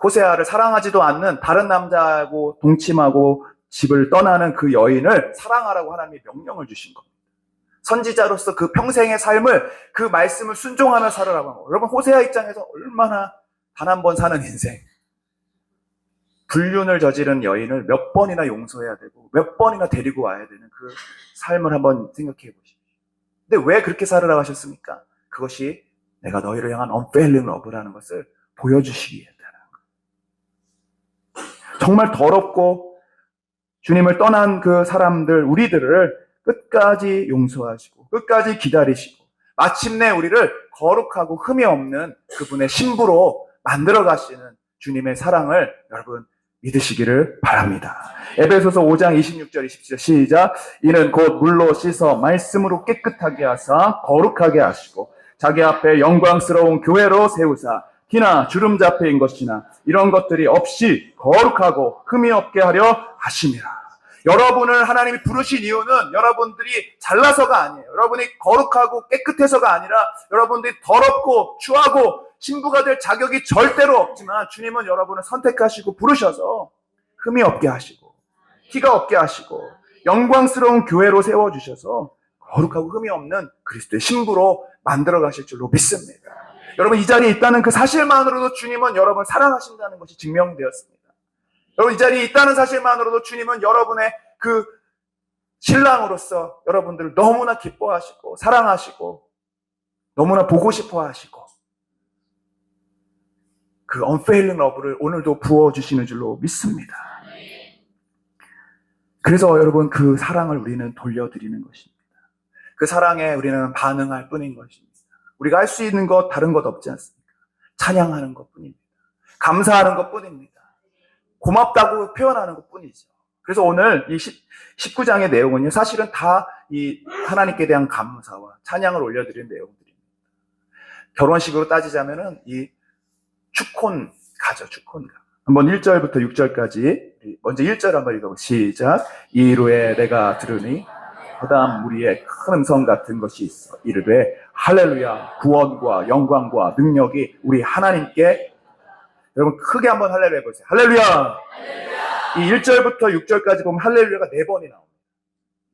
호세아를 사랑하지도 않는 다른 남자하고 동침하고 집을 떠나는 그 여인을 사랑하라고 하나님이 명령을 주신 겁니다. 선지자로서 그 평생의 삶을 그 말씀을 순종하며 살아라고 하는 거예요. 여러분 호세아 입장에서 얼마나 단 한 번 사는 인생 불륜을 저지른 여인을 몇 번이나 용서해야 되고 몇 번이나 데리고 와야 되는 그 삶을 한번 생각해 보십시오. 근데 왜 그렇게 살으라고 하셨습니까? 그것이 내가 너희를 향한 unfailing love라는 것을 보여주시기 위해서라는 것. 정말 더럽고 주님을 떠난 그 사람들, 우리들을 끝까지 용서하시고 끝까지 기다리시고 마침내 우리를 거룩하고 흠이 없는 그분의 신부로 만들어 가시는 주님의 사랑을 여러분 믿으시기를 바랍니다. 에베소서 5장 26절 27절 시작. 이는 곧 물로 씻어 말씀으로 깨끗하게 하사 거룩하게 하시고 자기 앞에 영광스러운 교회로 세우사 티나 주름 잡혀인 것이나 이런 것들이 없이 거룩하고 흠이 없게 하려 하심이라. 여러분을 하나님이 부르신 이유는 여러분들이 잘나서가 아니에요. 여러분이 거룩하고 깨끗해서가 아니라 여러분들이 더럽고 추하고 신부가 될 자격이 절대로 없지만 주님은 여러분을 선택하시고 부르셔서 흠이 없게 하시고 티가 없게 하시고 영광스러운 교회로 세워주셔서 거룩하고 흠이 없는 그리스도의 신부로 만들어 가실 줄로 믿습니다. 여러분 이 자리에 있다는 그 사실만으로도 주님은 여러분을 사랑하신다는 것이 증명되었습니다. 여러분 이 자리에 있다는 사실만으로도 주님은 여러분의 그 신랑으로서 여러분들을 너무나 기뻐하시고 사랑하시고 너무나 보고 싶어 하시고 그 unfailing love를 오늘도 부어주시는 줄로 믿습니다. 그래서 여러분 그 사랑을 우리는 돌려드리는 것입니다. 그 사랑에 우리는 반응할 뿐인 것입니다. 우리가 할 수 있는 것 다른 것 없지 않습니까? 찬양하는 것 뿐입니다. 감사하는 것 뿐입니다. 고맙다고 표현하는 것 뿐이죠. 그래서 오늘 이 19장의 내용은요, 사실은 다 이 하나님께 대한 감사와 찬양을 올려드리는 내용들입니다. 결혼식으로 따지자면은 이 축혼가죠, 축혼가. 한번 1절부터 6절까지, 먼저 1절 한번 읽어보세요. 시작. 이후에 내가 들으니 허다한 무리의 큰 음성 같은 것이 있어 이르되 할렐루야 구원과 영광과 능력이 우리 하나님께. 여러분 크게 한번 할렐루야 해보세요. 할렐루야. 이 1절부터 6절까지 보면 할렐루야가 4번이 나옵니다.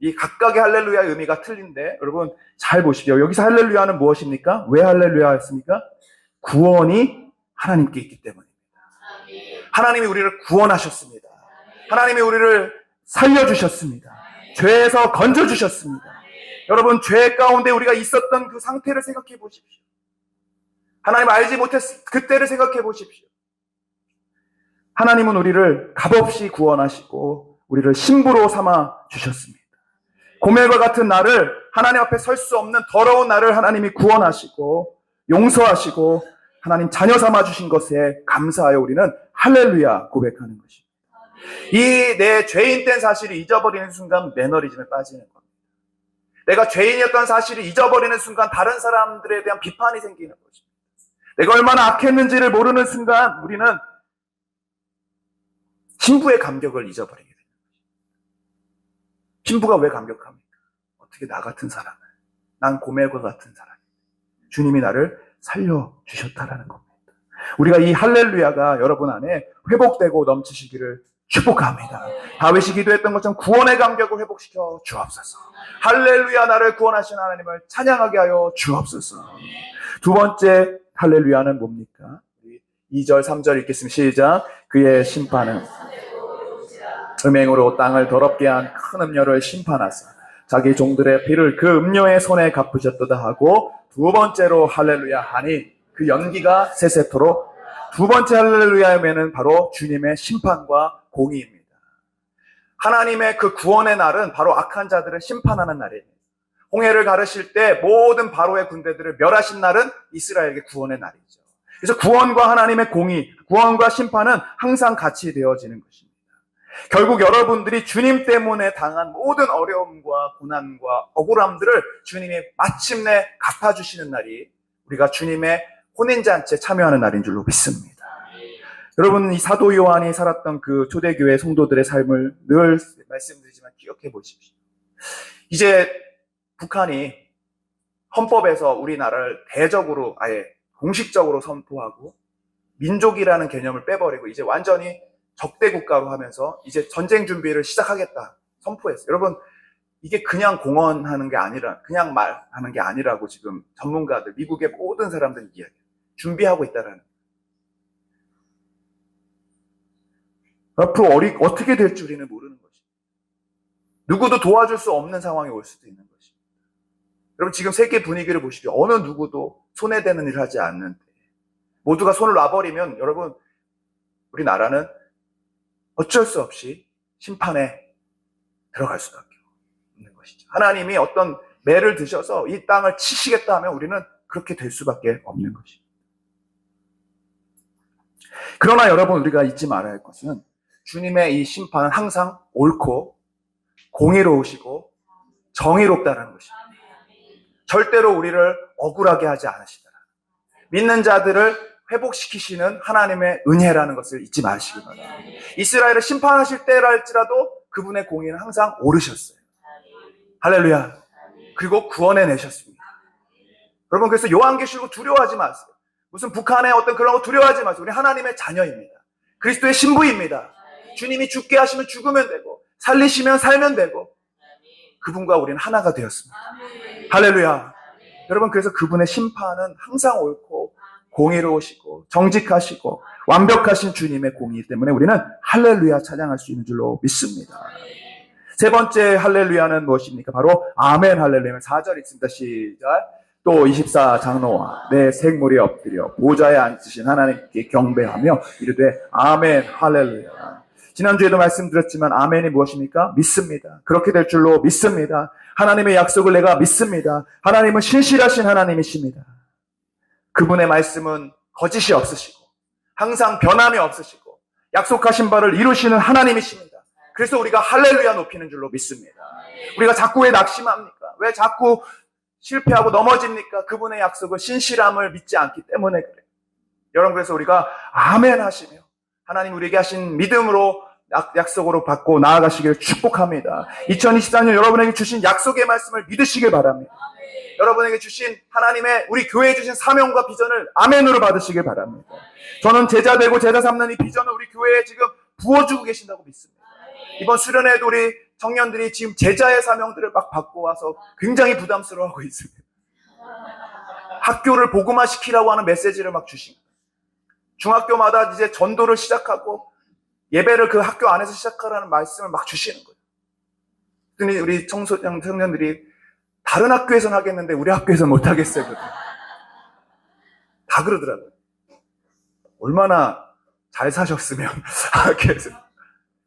이 각각의 할렐루야의 의미가 틀린데 여러분 잘 보십시오. 여기서 할렐루야는 무엇입니까? 왜 할렐루야 했습니까? 구원이 하나님께 있기 때문입니다. 하나님이 우리를 구원하셨습니다. 하나님이 우리를 살려주셨습니다. 죄에서 건져주셨습니다. 여러분 죄 가운데 우리가 있었던 그 상태를 생각해 보십시오. 하나님 알지 못했을 그때를 생각해 보십시오. 하나님은 우리를 값없이 구원하시고 우리를 신부로 삼아 주셨습니다. 고멜과 같은 나를, 하나님 앞에 설 수 없는 더러운 나를 하나님이 구원하시고 용서하시고 하나님 자녀 삼아 주신 것에 감사하여 우리는 할렐루야 고백하는 것입니다. 이 내 죄인된 사실을 잊어버리는 순간 매너리즘에 빠지는 겁니다. 내가 죄인이었던 사실을 잊어버리는 순간 다른 사람들에 대한 비판이 생기는 것입니다. 내가 얼마나 악했는지를 모르는 순간 우리는 신부의 감격을 잊어버리게 됩니다. 신부가 왜 감격합니까? 어떻게 나 같은 사람을, 난 고멜과 같은 사람, 주님이 나를 살려주셨다라는 겁니다. 우리가 이 할렐루야가 여러분 안에 회복되고 넘치시기를 축복합니다. 다윗이 기도했던 것처럼 구원의 감격을 회복시켜 주옵소서. 할렐루야 나를 구원하신 하나님을 찬양하게 하여 주옵소서. 두 번째 할렐루야는 뭡니까? 2절 3절 읽겠습니다. 시작. 그의 심판은 음행으로 땅을 더럽게 한 큰 음녀를 심판하사 자기 종들의 피를 그 음녀의 손에 갚으셨도다 하고 두 번째로 할렐루야 하니 그 연기가 세세토록. 두 번째 할렐루야에는 바로 주님의 심판과 공의입니다. 하나님의 그 구원의 날은 바로 악한 자들을 심판하는 날입니다. 홍해를 가르실 때 모든 바로의 군대들을 멸하신 날은 이스라엘에게 구원의 날이죠. 그래서 구원과 하나님의 공의, 구원과 심판은 항상 같이 되어지는 것입니다. 결국 여러분들이 주님 때문에 당한 모든 어려움과 고난과 억울함들을 주님이 마침내 갚아주시는 날이 우리가 주님의 혼인잔치에 참여하는 날인 줄로 믿습니다. 여러분 이 사도 요한이 살았던 그 초대교회 성도들의 삶을 늘 말씀드리지만 기억해 보십시오. 이제 북한이 헌법에서 우리나라를 대적으로 아예 공식적으로 선포하고 민족이라는 개념을 빼버리고 이제 완전히 적대 국가로 하면서 이제 전쟁 준비를 시작하겠다 선포했어요. 여러분 이게 그냥 공언하는 게 아니라 그냥 말하는 게 아니라고 지금 전문가들 미국의 모든 사람들이 이야기해요. 준비하고 있다라는. 앞으로 어떻게 될지 우리는 모르는 것입니다. 누구도 도와줄 수 없는 상황이 올 수도 있는 것입니다. 여러분 지금 세계 분위기를 보십시오. 어느 누구도 손해되는 일을 하지 않는데 모두가 손을 놔버리면 여러분 우리나라는 어쩔 수 없이 심판에 들어갈 수밖에 없는 것이죠. 하나님이 어떤 매를 드셔서 이 땅을 치시겠다 하면 우리는 그렇게 될 수밖에 없는 것입니다. 그러나 여러분 우리가 잊지 말아야 할 것은 주님의 이 심판은 항상 옳고 공의로우시고 정의롭다는 것입니다. 절대로 우리를 억울하게 하지 않으시더라. 믿는 자들을 회복시키시는 하나님의 은혜라는 것을 잊지 마시기 바랍니다. 이스라엘을 심판하실 때랄지라도 그분의 공의는 항상 옳으셨어요. 할렐루야. 그리고 구원해 내셨습니다. 여러분 그래서 요한계시록 두려워하지 마세요. 무슨 북한의 어떤 그런 거 두려워하지 마세요. 우리 하나님의 자녀입니다. 그리스도의 신부입니다. 주님이 죽게 하시면 죽으면 되고 살리시면 살면 되고 그분과 우리는 하나가 되었습니다. 할렐루야. 여러분 그래서 그분의 심판은 항상 옳고 공의로우시고 정직하시고 완벽하신 주님의 공의 때문에 우리는 할렐루야 찬양할 수 있는 줄로 믿습니다. 세 번째 할렐루야는 무엇입니까? 바로 아멘 할렐루야. 4절 있습니다. 시작. 또 24장로와 내 생물이 엎드려 보좌에 앉으신 하나님께 경배하며 이르되 아멘 할렐루야. 지난주에도 말씀드렸지만 아멘이 무엇입니까? 믿습니다. 그렇게 될 줄로 믿습니다. 하나님의 약속을 내가 믿습니다. 하나님은 신실하신 하나님이십니다. 그분의 말씀은 거짓이 없으시고 항상 변함이 없으시고 약속하신 바를 이루시는 하나님이십니다. 그래서 우리가 할렐루야 높이는 줄로 믿습니다. 우리가 자꾸 왜 낙심합니까? 왜 자꾸 실패하고 넘어집니까? 그분의 약속은 신실함을 믿지 않기 때문에 그래요. 여러분 그래서 우리가 아멘 하시며 하나님 우리에게 하신 믿음으로 약속으로 받고 나아가시기를 축복합니다. 2024년 여러분에게 주신 약속의 말씀을 믿으시길 바랍니다. 여러분에게 주신 하나님의 우리 교회에 주신 사명과 비전을 아멘으로 받으시길 바랍니다. 저는 제자 되고 제자 삼는 이 비전을 우리 교회에 지금 부어주고 계신다고 믿습니다. 이번 수련회에도 우리 청년들이 지금 제자의 사명들을 막 받고 와서 굉장히 부담스러워하고 있습니다. 학교를 복음화시키라고 하는 메시지를 막 주신 거예요. 중학교마다 이제 전도를 시작하고 예배를 그 학교 안에서 시작하라는 말씀을 막 주시는 거예요. 그랬더니 우리 청년들이 다른 학교에서는 하겠는데 우리 학교에서는 못하겠어요. 다 그러더라고요. 얼마나 잘 사셨으면 학교에서.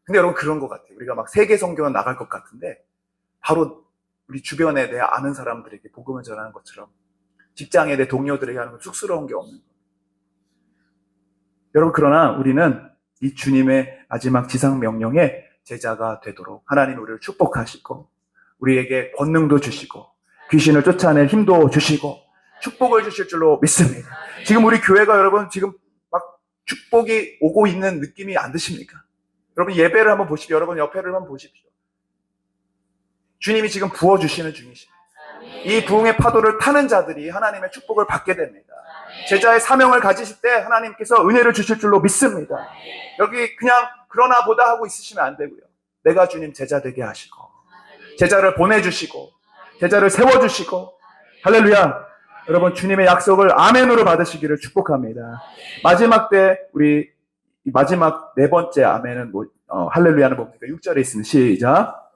근데 여러분 그런 것 같아요. 우리가 막 세계 선교는 나갈 것 같은데 바로 우리 주변에 내 아는 사람들에게 복음을 전하는 것처럼 직장에 내 동료들에게 하는 건 쑥스러운 게 없는 거예요. 여러분 그러나 우리는 이 주님의 마지막 지상 명령에 제자가 되도록 하나님 우리를 축복하시고 우리에게 권능도 주시고 귀신을 쫓아낼 힘도 주시고 축복을 주실 줄로 믿습니다. 지금 우리 교회가 여러분 지금 막 축복이 오고 있는 느낌이 안 드십니까? 여러분 예배를 한번 보십시오. 여러분 옆에를 한번 보십시오. 주님이 지금 부어주시는 중이십니다. 이 부흥의 파도를 타는 자들이 하나님의 축복을 받게 됩니다. 제자의 사명을 가지실 때 하나님께서 은혜를 주실 줄로 믿습니다. 여기 그냥 그러나 보다 하고 있으시면 안 되고요. 내가 주님 제자 되게 하시고 제자를 보내주시고 제자를 세워주시고 할렐루야. 여러분 주님의 약속을 아멘으로 받으시기를 축복합니다. 마지막 때 우리 마지막 네 번째 아멘은 할렐루야는 뭡니까? 6절에 있습니다. 시작.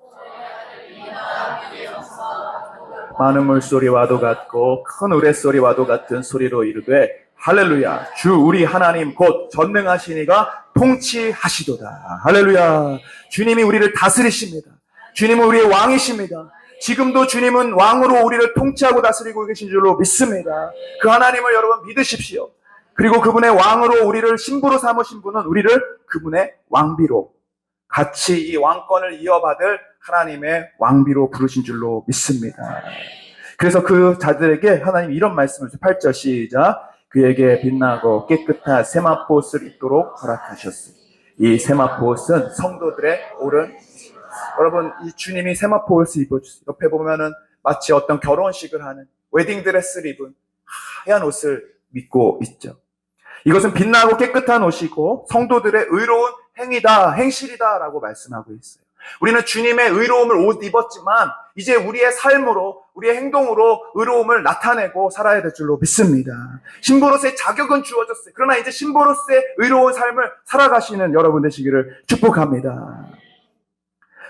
많은 물소리와도 같고 큰 우레소리와도 같은 소리로 이르되 할렐루야. 주 우리 하나님 곧 전능하신 이가 통치하시도다. 할렐루야. 주님이 우리를 다스리십니다. 주님은 우리의 왕이십니다. 지금도 주님은 왕으로 우리를 통치하고 다스리고 계신 줄로 믿습니다. 그 하나님을 여러분 믿으십시오. 그리고 그분의 왕으로 우리를 신부로 삼으신 분은 우리를 그분의 왕비로 같이 이 왕권을 이어받을 하나님의 왕비로 부르신 줄로 믿습니다. 그래서 그 자들에게 하나님 이런 말씀을 8절 시작. 그에게 빛나고 깨끗한 세마포옷을 입도록 허락하셨으니 이 세마포옷은 성도들의 옳은. 여러분 이 주님이 세마포옷을 입어주세요. 옆에 보면은 마치 어떤 결혼식을 하는 웨딩드레스를 입은 하얀 옷을 입고 있죠. 이것은 빛나고 깨끗한 옷이고 성도들의 의로운 행위다, 행실이다 라고 말씀하고 있어요. 우리는 주님의 의로움을 옷 입었지만 이제 우리의 삶으로, 우리의 행동으로 의로움을 나타내고 살아야 될 줄로 믿습니다. 신부로서의 자격은 주어졌어요. 그러나 이제 신부로서의 의로운 삶을 살아가시는 여러분 되시기를 축복합니다.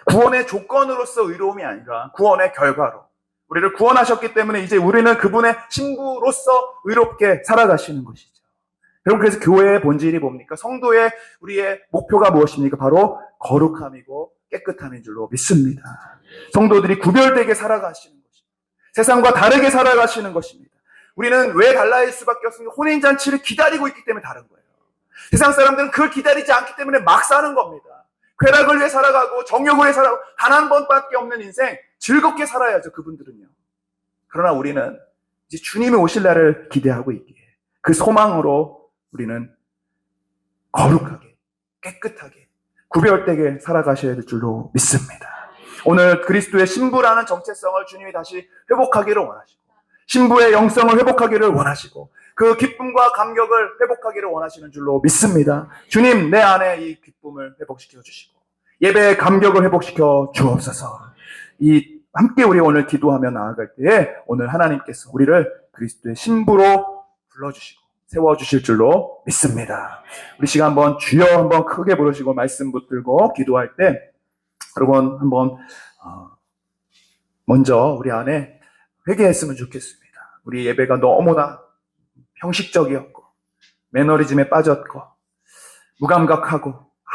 구원의 조건으로서 의로움이 아니라 구원의 결과로 우리를 구원하셨기 때문에 이제 우리는 그분의 신부로서 의롭게 살아가시는 것이죠. 여러분, 그래서 교회의 본질이 뭡니까? 성도의 우리의 목표가 무엇입니까? 바로 거룩함이고 깨끗함인 줄로 믿습니다. 성도들이 구별되게 살아가시는 것입니다. 세상과 다르게 살아가시는 것입니다. 우리는 왜 달라질 수밖에 없습니까? 혼인잔치를 기다리고 있기 때문에 다른 거예요. 세상 사람들은 그걸 기다리지 않기 때문에 막 사는 겁니다. 쾌락을 위해 살아가고 정욕을 위해 살아가고 단 한 번밖에 없는 인생 즐겁게 살아야죠, 그분들은요. 그러나 우리는 이제 주님이 오실 날을 기대하고 있기에 그 소망으로 우리는 거룩하게 깨끗하게 구별되게 살아가셔야 될 줄로 믿습니다. 오늘 그리스도의 신부라는 정체성을 주님이 다시 회복하기를 원하시고 신부의 영성을 회복하기를 원하시고 그 기쁨과 감격을 회복하기를 원하시는 줄로 믿습니다. 주님, 내 안에 이 기쁨을 회복시켜 주시고 예배의 감격을 회복시켜 주옵소서. 함께 우리 오늘 기도하며 나아갈 때에 오늘 하나님께서 우리를 그리스도의 신부로 불러주시고 세워주실 줄로 믿습니다. 우리 시간 한번 주여 한번 크게 부르시고 말씀 붙들고 기도할 때 여러분 한번 먼저 우리 안에 회개했으면 좋겠습니다. 우리 예배가 너무나 형식적이었고 매너리즘에 빠졌고 무감각하고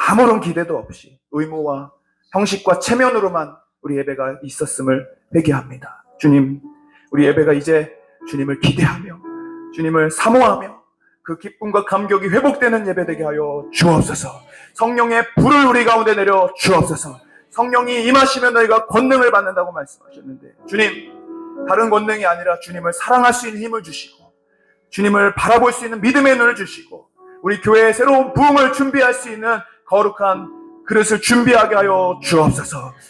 아무런 기대도 없이 의무와 형식과 체면으로만 우리 예배가 있었음을 회개합니다. 주님, 우리 예배가 이제 주님을 기대하며 주님을 사모하며 그 기쁨과 감격이 회복되는 예배 되게 하여 주옵소서. 성령의 불을 우리 가운데 내려 주옵소서. 성령이 임하시면 너희가 권능을 받는다고 말씀하셨는데 주님, 다른 권능이 아니라 주님을 사랑할 수 있는 힘을 주시고 주님을 바라볼 수 있는 믿음의 눈을 주시고 우리 교회의 새로운 부흥을 준비할 수 있는 거룩한 그릇을 준비하게 하여 주옵소서.